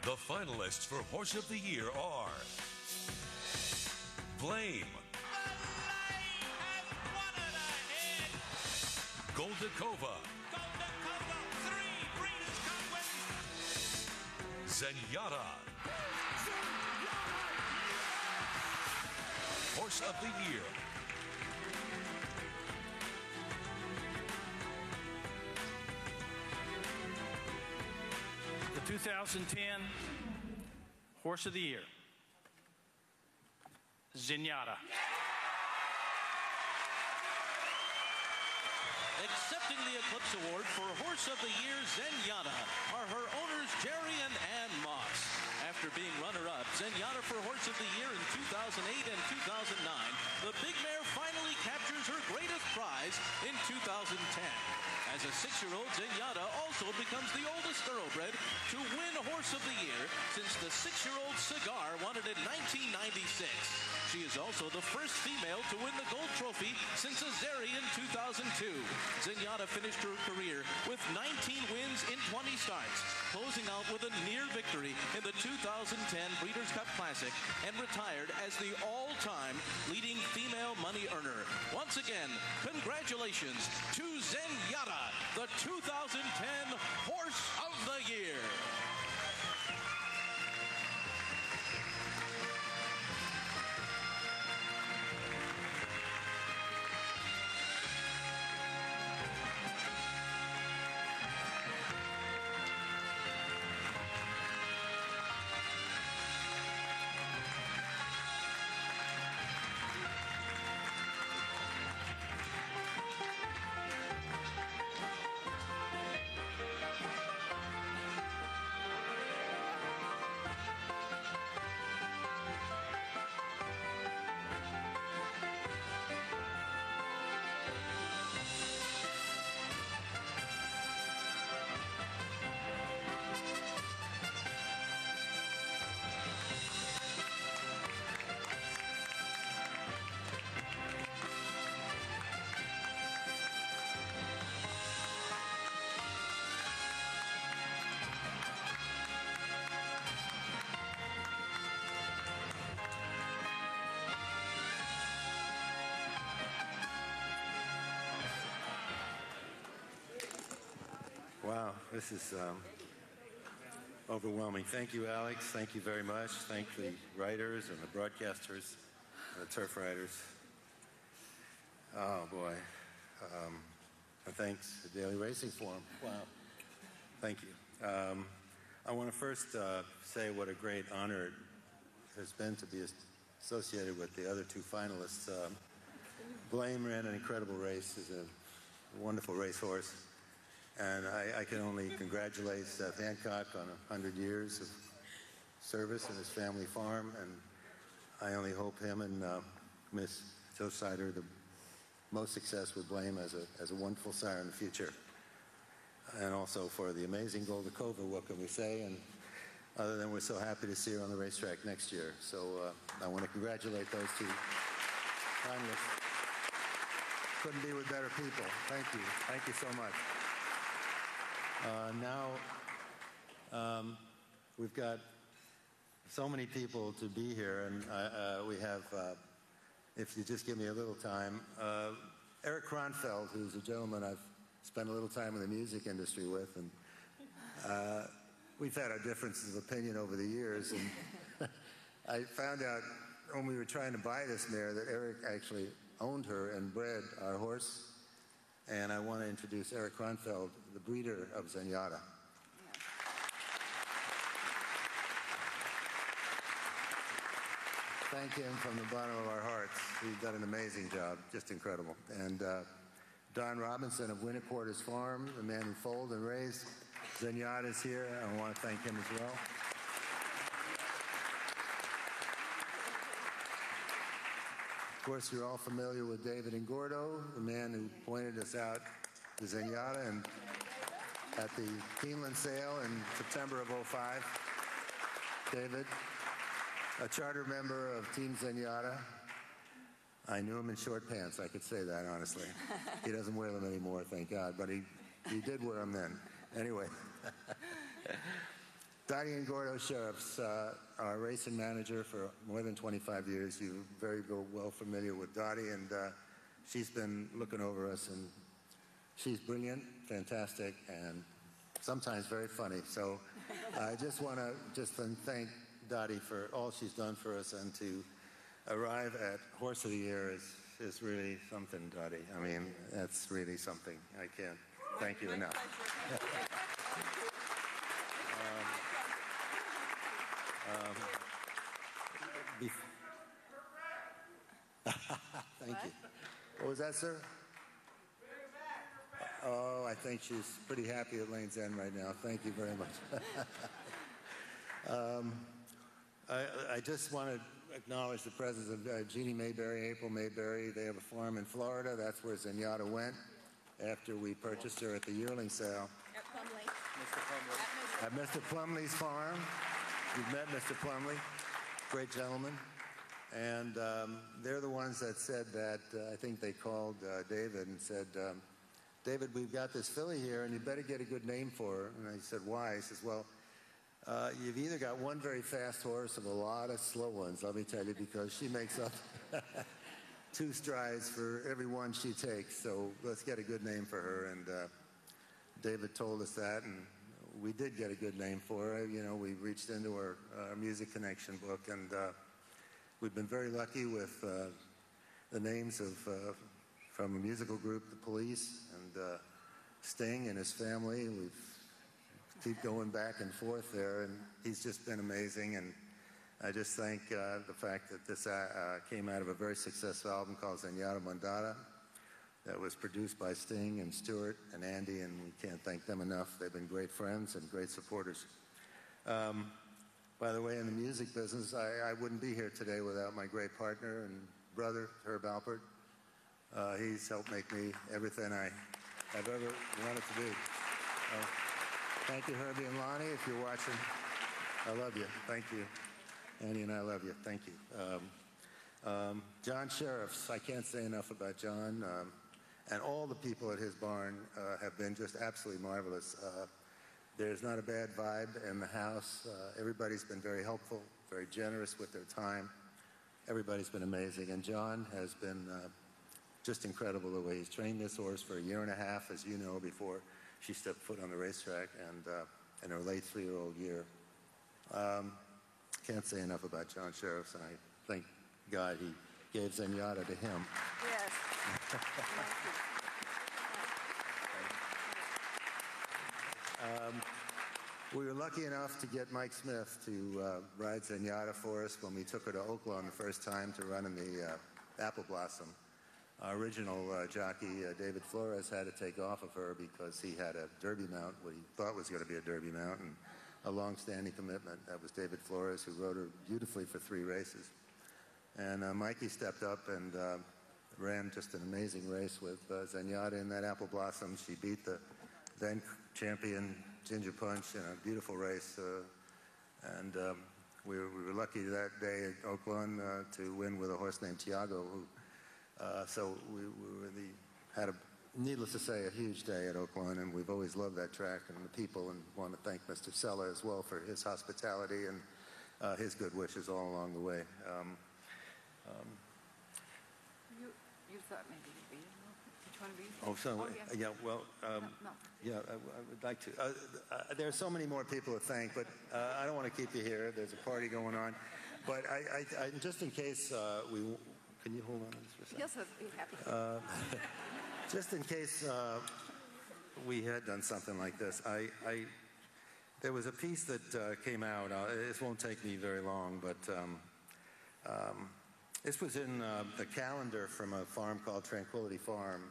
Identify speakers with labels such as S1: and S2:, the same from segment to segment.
S1: The finalists for Horse of the Year are Blame, Goldikova,
S2: 3 Breeders' Cup wins.
S1: Zenyatta, Horse of the Year.
S3: The 2010 Horse of the Year, Zenyatta.
S4: Accepting the Eclipse Award for Horse of the Year, Zenyatta, are her owners Jerry and Ann Moss. After being runner-up, Zenyatta for Horse of the Year in 2008 and 2009, the big mare finally captures her greatest prize in 2010. As a 6-year-old, Zenyatta also becomes the oldest thoroughbred to win Horse of the Year since the 6-year-old Cigar won it in 1996. She is also the first female to win the gold trophy since Azeri in 2002. Zenyatta finished her career with 19 wins in 20 starts, closing out with a near victory in the 2010 Breeders' Cup Classic and retired as the all-time leading female money earner. Once again, congratulations to Zenyatta, the 2010 Horse of the Year.
S5: Wow, this is overwhelming. Thank you, Alex. Thank you very much. Thank the writers and the broadcasters and the turf riders. Oh, boy. And thanks to Daily Racing Forum. Wow. Thank you. I want to first say what a great honor it has been to be associated with the other 2 finalists. Blame ran an incredible race. He's a wonderful racehorse. And I can only congratulate Seth Hancock on 100 years of service in his family farm, and I only hope him and Miss Tilsider the most success with Blame as a wonderful sire in the future. And also for the amazing Goldikova, what can we say? And other than we're so happy to see her on the racetrack next year. So I want to congratulate those 2 finalists. Couldn't be with better people. Thank you. Thank you so much. Now, we've got so many people to be here, and we have, if you just give me a little time, Eric Kronfeld, who's a gentleman I've spent a little time in the music industry with, and we've had our differences of opinion over the years, and I found out when we were trying to buy this mare that Eric actually owned her and bred our horse. And I want to introduce Eric Kronfeld, the breeder of Zenyatta. Thank him from the bottom of our hearts. He's done an amazing job, just incredible. And Don Robinson of Winterporter's Farm, the man who foaled and raised Zenyatta, is here. I want to thank him as well. Of course, you're all familiar with David Ingordo, the man who pointed us out to Zenyatta and at the Keeneland sale in September of '05. David, a charter member of Team Zenyatta. I knew him in short pants, I could say that honestly. He doesn't wear them anymore, thank God, but he did wear them then. Anyway. Dottie and Gordo Sheriffs, our racing manager for more than 25 years. You're very well familiar with Dottie, and she's been looking over us, and she's brilliant, fantastic, and sometimes very funny. So I just want to thank Dottie for all she's done for us, and to arrive at Horse of the Year is really something, Dottie. I mean, that's really something. I can't thank you enough. Thank you. What was that, sir? Oh, I think she's pretty happy at Lane's End right now. Thank you very much. I just want to acknowledge the presence of Jeannie Mayberry, April Mayberry. They have a farm in Florida. That's where Zenyatta went after we purchased her at the yearling sale.
S6: At Plumley.
S5: At Mr. Plumley's farm. You've met Mr. Plumley. Great gentleman. And they're the ones that said that, I think they called David and said, David, we've got this filly here, and you better get a good name for her. And I said, why? He says, well, you've either got one very fast horse or a lot of slow ones, let me tell you, because she makes up 2 strides for every one she takes. So let's get a good name for her. And David told us that, and we did get a good name for her. You know, we reached into our music connection book, and we've been very lucky with the names of from a musical group, The Police, and Sting and his family. We keep going back and forth there, and he's just been amazing. And I just thank the fact that this came out of a very successful album called Zenyatta Mondada that was produced by Sting and Stuart and Andy, and we can't thank them enough. They've been great friends and great supporters. By the way, in the music business, I wouldn't be here today without my great partner and brother, Herb Alpert. He's helped make me everything I've ever wanted to be. Thank you, Herbie and Lonnie, if you're watching. I love you. Thank you. Andy and I love you. Thank you. John Sheriffs, I can't say enough about John. And all the people at his barn have been just absolutely marvelous. There's not a bad vibe in the house. Everybody's been very helpful, very generous with their time. Everybody's been amazing. And John has been just incredible the way he's trained this horse for 1.5 years, as you know, before she stepped foot on the racetrack, and in her late 3-year-old year. Can't say enough about John Sheriffs, and I thank God he gave Zenyatta to him.
S6: Yes.
S5: We were lucky enough to get Mike Smith to ride Zenyatta for us when we took her to Oaklawn the first time to run in the Apple Blossom. Our original jockey, David Flores, had to take off of her because he had a derby mount, what he thought was going to be a derby mount, and a long-standing commitment. That was David Flores, who rode her beautifully for 3 races. And Mikey stepped up and ran just an amazing race with Zenyatta in that Apple Blossom. She beat the then champion Ginger Punch in a beautiful race. And we were lucky that day at Oaklawn to win with a horse named Tiago. So we really had, needless to say, a huge day at Oaklawn, and we've always loved that track and the people, and want to thank Mr. Sella as well for his hospitality and his good wishes all along the way.
S6: You thought maybe you'd be, which one of you?
S5: Oh, so,
S6: yeah.
S5: yeah, well,
S6: No.
S5: yeah, I would like to. There are so many more people to thank, but I don't want to keep you here. There's a party going on. But I just in case can you hold on to this for a second?
S6: Yes, I'd be happy.
S5: Just in case we had done something like this, there was a piece that came out. This won't take me very long, but this was in the calendar from a farm called Tranquility Farm.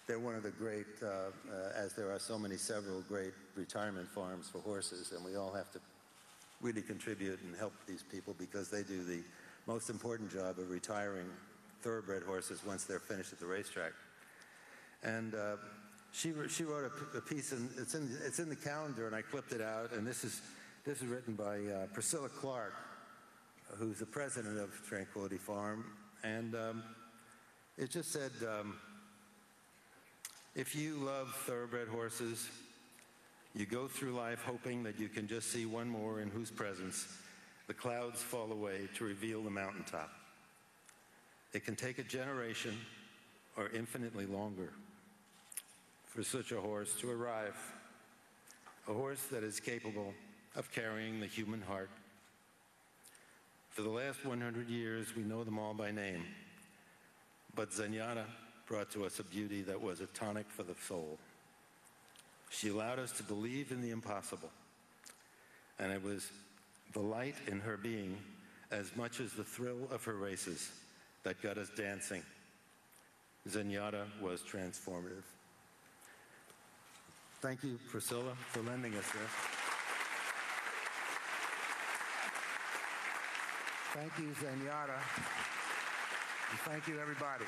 S5: They're one of the great, as there are several great retirement farms for horses, and we all have to really contribute and help these people because they do the most important job of retiring thoroughbred horses once they're finished at the racetrack. And she wrote a piece, and it's in the calendar, and I clipped it out. And this is written by Priscilla Clark, who's the president of Tranquility Farm, and it just said, if you love thoroughbred horses, You go through life hoping that you can just see one more in whose presence the clouds fall away to reveal the mountaintop. It can take a generation or infinitely longer for such a horse to arrive, a horse that is capable of carrying the human heart. For the last 100 years, we know them all by name, but Zenyatta brought to us a beauty that was a tonic for the soul. She allowed us to believe in the impossible, and it was the light in her being as much as the thrill of her races that got us dancing. Zenyatta was transformative. Thank you, Priscilla, for lending us this. Thank you, Zenyatta. And thank you, everybody.